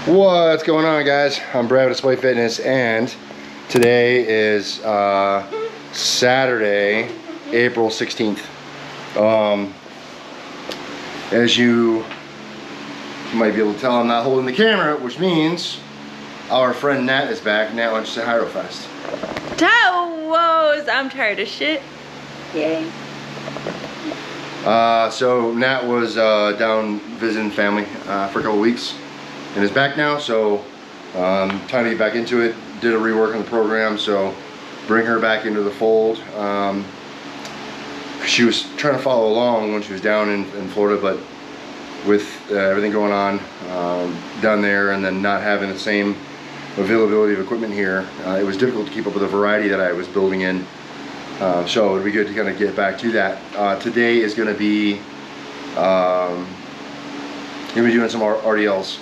What's going on, guys? I'm Brad with Display Fitness, and today is Saturday, April 16th. As you might be able to tell, I'm not holding the camera, which means our friend Nat is back. Nat, why don't you say hi real fast? Towos! I'm tired of shit. Yay. So Nat was down visiting family for a couple weeks and is back now, so time to get back into it. Did a rework on the program, so bring her back into the fold. She was trying to follow along when she was down in Florida, but with everything going on down there and then not having the same availability of equipment here, it was difficult to keep up with the variety that I was building in. So it'd be good to kind of get back to that. Today is going to be doing some RDLs,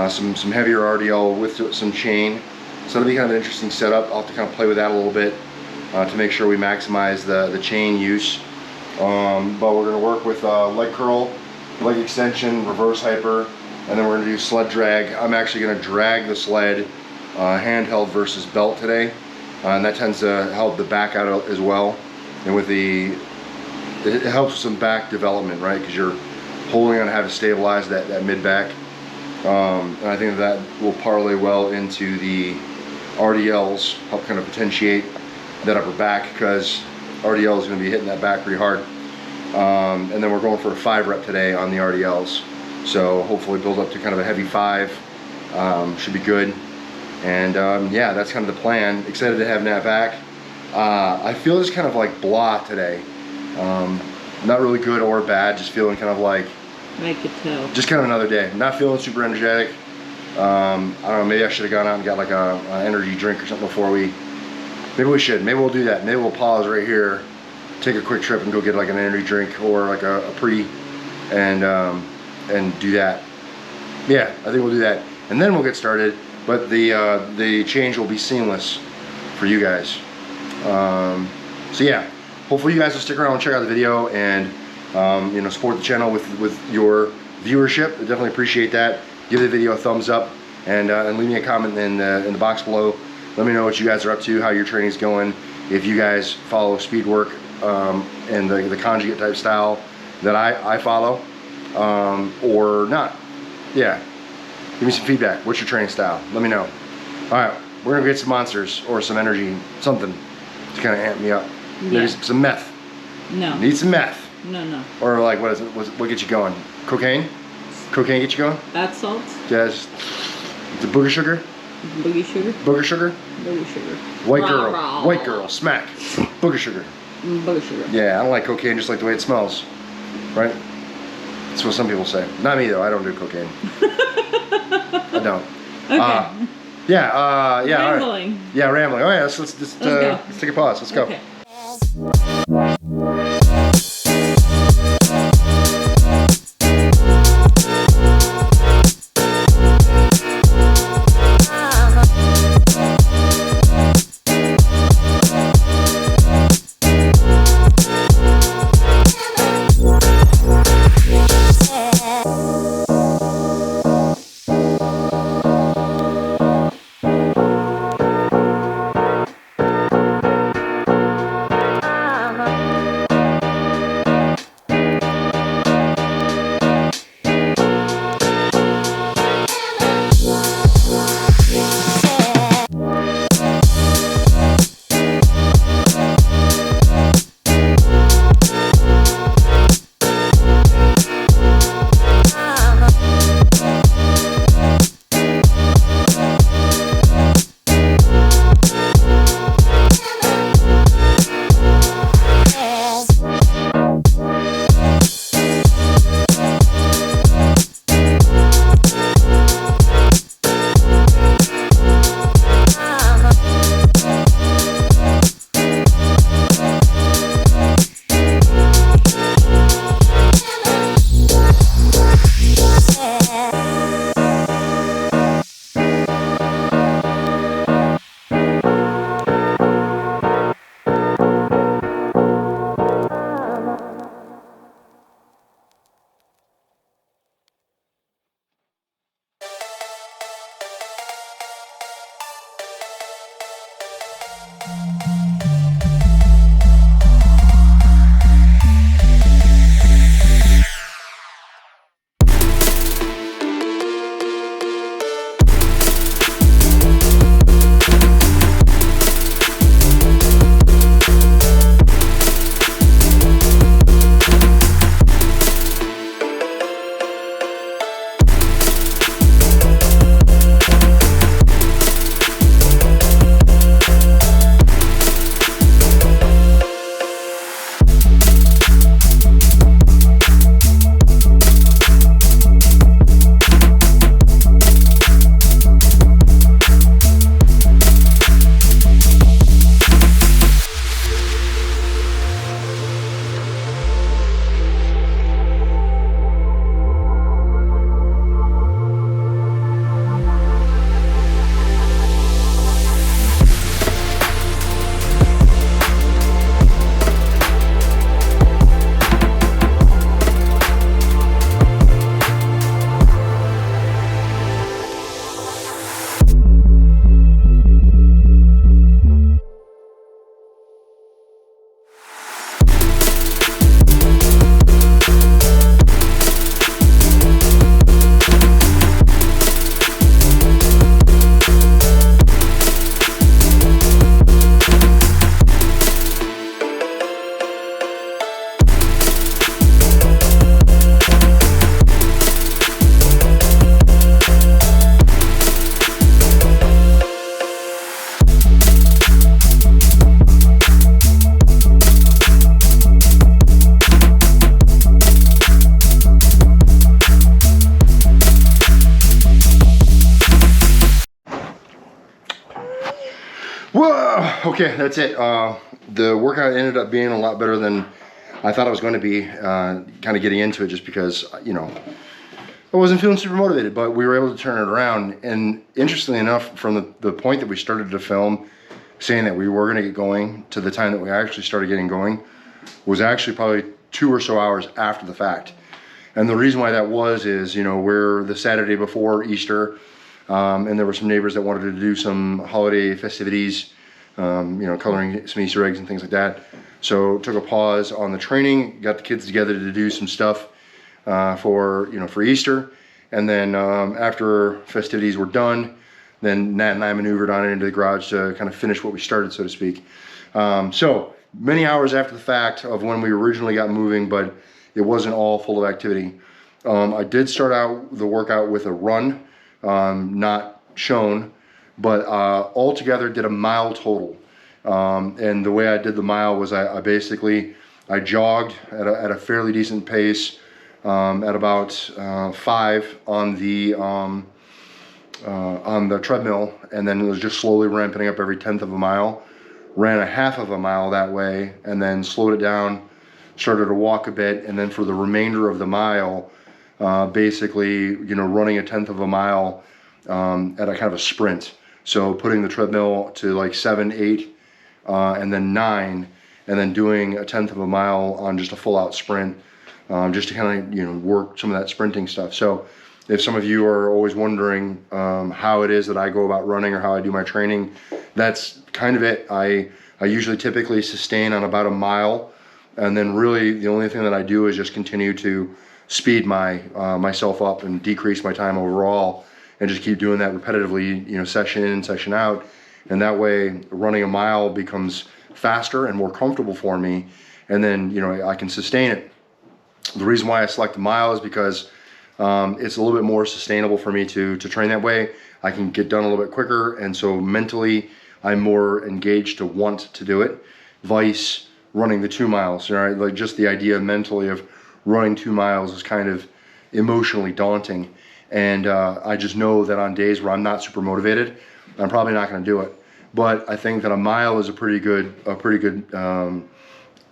some heavier RDL with some chain. So it'll be kind of an interesting setup. I'll have to kind of play with that a little bit to make sure we maximize the chain use. But we're going to work with leg curl, leg extension, reverse hyper, and then we're going to do sled drag. I'm actually going to drag the sled handheld versus belt today. And that tends to help the back out as well, and with it helps with some back development, right? Because you're holding on how to stabilize that mid back, and I think that will parlay well into the RDLs, help kind of potentiate that upper back, because RDL is going to be hitting that back pretty hard. And then we're going for a 5 rep today on the RDLs, so hopefully build up to kind of a heavy 5. Should be good. And yeah, that's kind of the plan. Excited to have Nat back. I feel just kind of like blah today. Not really good or bad, just feeling kind of like, I could tell. just kind of another day. Not feeling super energetic. I don't know, maybe I should have gone out and got like an energy drink or something before maybe we should. Maybe we'll do that. Maybe we'll pause right here, take a quick trip and go get like an energy drink or like a pre and do that. Yeah, I think we'll do that. And then we'll get started. But the change will be seamless for you guys. So yeah, hopefully you guys will stick around and check out the video and support the channel with your viewership. I definitely appreciate that. Give the video a thumbs up and leave me a comment in the box below. Let me know what you guys are up to, how your training's going. If you guys follow speed work and the conjugate type style that I follow or not. Yeah. Give me some feedback. What's your training style? Let me know. All right, we're gonna get some monsters or some energy, something to kind of amp me up. Yeah. Maybe some meth. No. Need some meth. No. Or like, what is it? What gets you going? Cocaine? Cocaine get you going? Bath salts? Yeah, just the booger sugar. Boogie sugar? Booger sugar? Booger sugar. White girl. White girl. Smack. Booger sugar. Booger sugar. Yeah, I don't like cocaine just like the way it smells. Right? That's what some people say. Not me though. I don't do cocaine. I don't. Okay. Yeah. Rambling. All right. Yeah, rambling. All right, let's take a pause. Let's go. Okay. Okay, that's it. The workout ended up being a lot better than I thought it was going to be, kind of getting into it, just because, you know, I wasn't feeling super motivated, but we were able to turn it around. And interestingly enough, from the point that we started to film, saying that we were going to get going, to the time that we actually started getting going, was actually probably 2 or so hours after the fact. And the reason why that was is, you know, we're the Saturday before Easter, and there were some neighbors that wanted to do some holiday festivities, you know, coloring some Easter eggs and things like that. So took a pause on the training, got the kids together to do some stuff for Easter. And then after festivities were done, then Nat and I maneuvered on into the garage to kind of finish what we started, so to speak. So many hours after the fact of when we originally got moving, but it wasn't all full of activity. I did start out the workout with a run, not shown, but altogether did a mile total. And the way I did the mile was I basically jogged at a fairly decent pace, at about 5 on the treadmill, and then it was just slowly ramping up every 1/10 of a mile. Ran a 1/2 of a mile that way, and then slowed it down, started to walk a bit, and then for the remainder of the mile, basically, you know, running a 1/10 of a mile at a kind of a sprint. So putting the treadmill to like 7, 8, and then 9, and then doing a 1/10 of a mile on just a full-out sprint, just to kind of, you know, work some of that sprinting stuff. So if some of you are always wondering how it is that I go about running or how I do my training, that's kind of it. I usually typically sustain on about a mile, and then really the only thing that I do is just continue to speed myself up and decrease my time overall, and just keep doing that repetitively, you know, session in, session out. And that way running a mile becomes faster and more comfortable for me, and then, you know, I can sustain it. The reason why I select a mile is because it's a little bit more sustainable for me to train that way. I can get done a little bit quicker, and so mentally I'm more engaged to want to do it, vice running the 2 miles, right? Like, just the idea mentally of running 2 miles is kind of emotionally daunting. And I just know that on days where I'm not super motivated, I'm probably not going to do it. But I think that a mile is a pretty good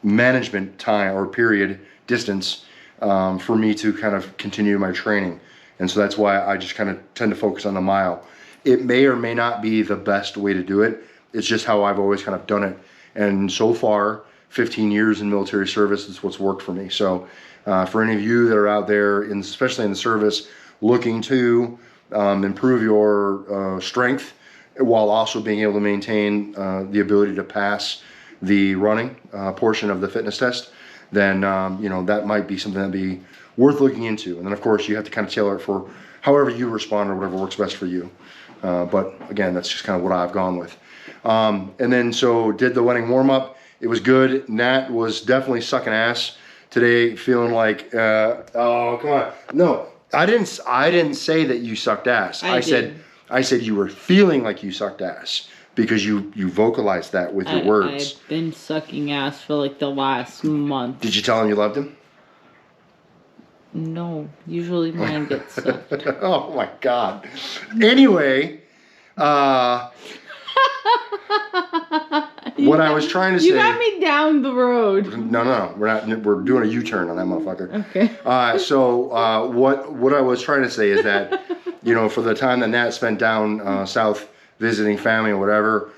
management time or period distance for me to kind of continue my training. And so that's why I just kind of tend to focus on the mile. It may or may not be the best way to do it. It's just how I've always kind of done it. And so far, 15 years in military service is what's worked for me. So for any of you that are out there, especially in the service, looking to improve your strength while also being able to maintain the ability to pass the running portion of the fitness test, then you know, that might be something that'd be worth looking into. And then of course you have to kind of tailor it for however you respond or whatever works best for you. But again, that's just kind of what I've gone with. And then so did the running warm up. It was good. Nat was definitely sucking ass today, feeling like oh, come on. No, I didn't say that you sucked ass. I said you were feeling like you sucked ass, because you vocalized that with your words. I've been sucking ass for like the last month. Did you tell him you loved him? No, usually mine gets sucked. Oh my God. Anyway, what I was trying to say. You got me down the road. No, we're not. We're doing a U-turn on that motherfucker. Okay. So what I was trying to say is that, you know, for the time that Nat spent down south visiting family or whatever,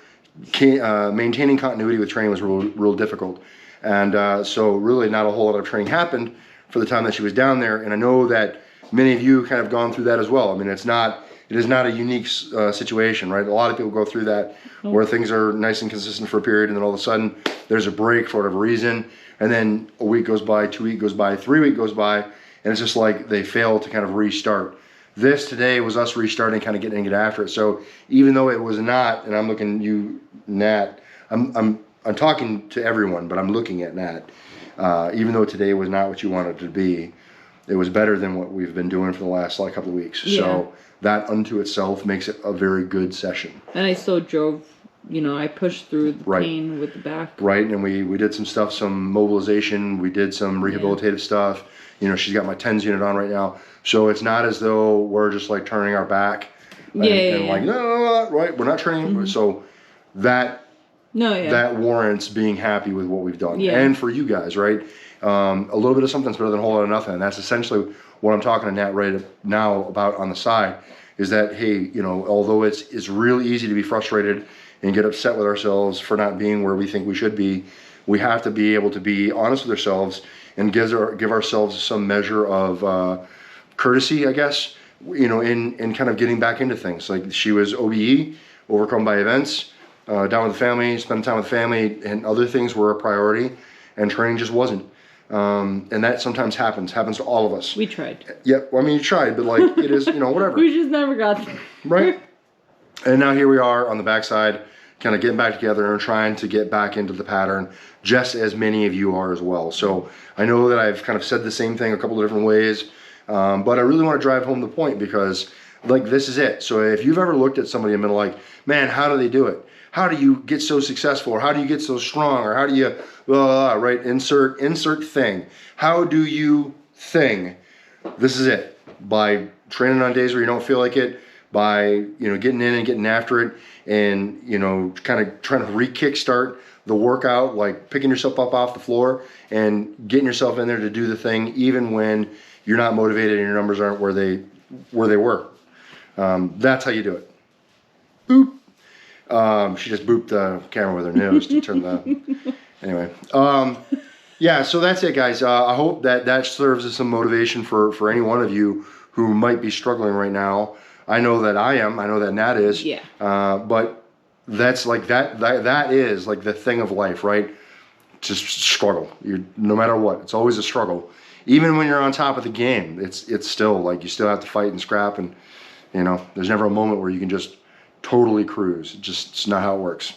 maintaining continuity with training was real difficult. And so really not a whole lot of training happened for the time that she was down there. And I know that many of you kind of gone through that as well. I mean, it is not a unique situation, right? A lot of people go through that, where things are nice and consistent for a period, and then all of a sudden there's a break for whatever reason, and then a week goes by, 2 weeks goes by, 3 weeks goes by, and it's just like they fail to kind of restart. This today was us restarting, kind of getting after it. So even though it was not, and I'm looking at you, Nat, I'm talking to everyone, but I'm looking at Nat. Even though today was not what you wanted it to be, it was better than what we've been doing for the last like couple of weeks. Yeah. So that unto itself makes it a very good session. And I still drove, you know, I pushed through the pain with the back. Right, and we did some stuff, some mobilization, we did some rehabilitative stuff. You know, she's got my TENS unit on right now. So it's not as though we're just like turning our back and like, no, right, we're not training. So that No, yeah. that warrants being happy with what we've done. Yeah. And for you guys, right? A little bit of something's better than a whole lot of nothing. And that's essentially what I'm talking to Nat right now about on the side, is that, hey, you know, although it's really easy to be frustrated and get upset with ourselves for not being where we think we should be, we have to be able to be honest with ourselves and give ourselves some measure of courtesy, I guess, you know, in kind of getting back into things. Like she was OBE, overcome by events, down with the family, spending time with the family, and other things were a priority, and training just wasn't. And that sometimes happens to all of us. We tried. Yeah, well, I mean, you tried, but like, it is, you know, whatever. We just never got there. Right? And now here we are on the backside, kind of getting back together and trying to get back into the pattern, just as many of you are as well. So I know that I've kind of said the same thing a couple of different ways, but I really want to drive home the point, because like, this is it. So if you've ever looked at somebody and been like, man, how do they do it? How do you get so successful? Or how do you get so strong? Or how do you, right? Insert thing. How do you thing? This is it. By training on days where you don't feel like it, by, you know, getting in and getting after it, and, you know, kind of trying to re-kickstart the workout, like picking yourself up off the floor and getting yourself in there to do the thing, even when you're not motivated and your numbers aren't where they were. That's how you do it. Boop. She just booped the camera with her nose to turn the, anyway. Yeah, so that's it, guys. I hope that serves as some motivation for any one of you who might be struggling right now. I know that I am. I know that Nat is. Yeah. But that's like, that is like the thing of life, right? Just struggle. No matter what, it's always a struggle. Even when you're on top of the game, it's still like, you still have to fight and scrap, and, you know, there's never a moment where you can just totally cruise. It's not how it works.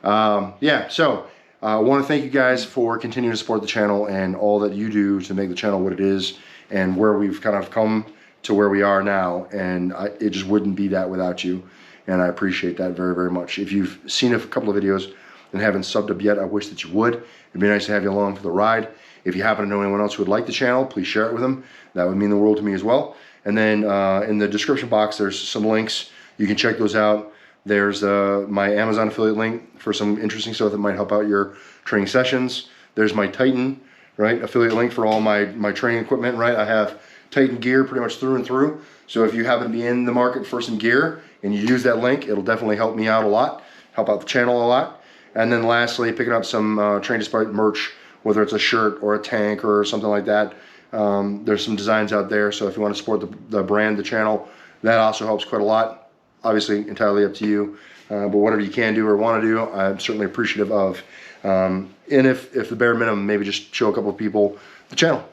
Yeah, so I want to thank you guys for continuing to support the channel and all that you do to make the channel what it is, and where we've kind of come to where we are now. And it just wouldn't be that without you, and I appreciate that very, very much. If you've seen a couple of videos and haven't subbed up yet, I wish that you would. It'd be nice to have you along for the ride. If you happen to know anyone else who would like the channel, please share it with them. That would mean the world to me as well. And then in the description box, there's some links. You can check those out. There's my Amazon affiliate link for some interesting stuff that might help out your training sessions. There's my Titan, right, affiliate link for all my training equipment, right? I have Titan gear pretty much through and through. So if you happen to be in the market for some gear and you use that link, it'll definitely help me out a lot, help out the channel a lot. And then lastly, picking up some Train Despite merch, whether it's a shirt or a tank or something like that. There's some designs out there, so if you want to support the brand, the channel, that also helps quite a lot. Obviously, entirely up to you, but whatever you can do or want to do, I'm certainly appreciative of. And if the bare minimum, maybe just show a couple of people the channel,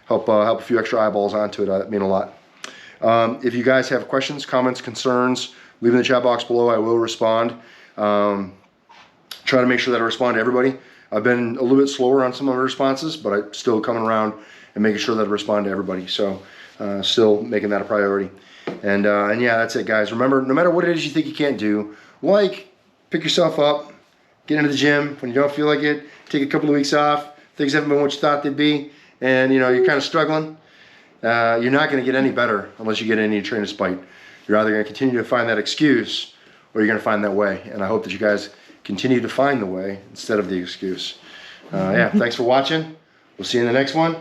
help a few extra eyeballs onto it. That mean a lot. If you guys have questions, comments, concerns, leave in the chat box below. I will respond. Try to make sure that I respond to everybody. I've been a little bit slower on some of my responses, but I'm still coming around and making sure that I respond to everybody. So still making that a priority. And yeah, that's it, guys. Remember, no matter what it is you think you can't do, like, pick yourself up, get into the gym when you don't feel like it, take a couple of weeks off, things haven't been what you thought they'd be, and, you know, you're kind of struggling. You're not going to get any better unless you get any Train Despite. You're either going to continue to find that excuse, or you're going to find that way. And I hope that you guys continue to find the way instead of the excuse. Yeah, thanks for watching. We'll see you in the next one.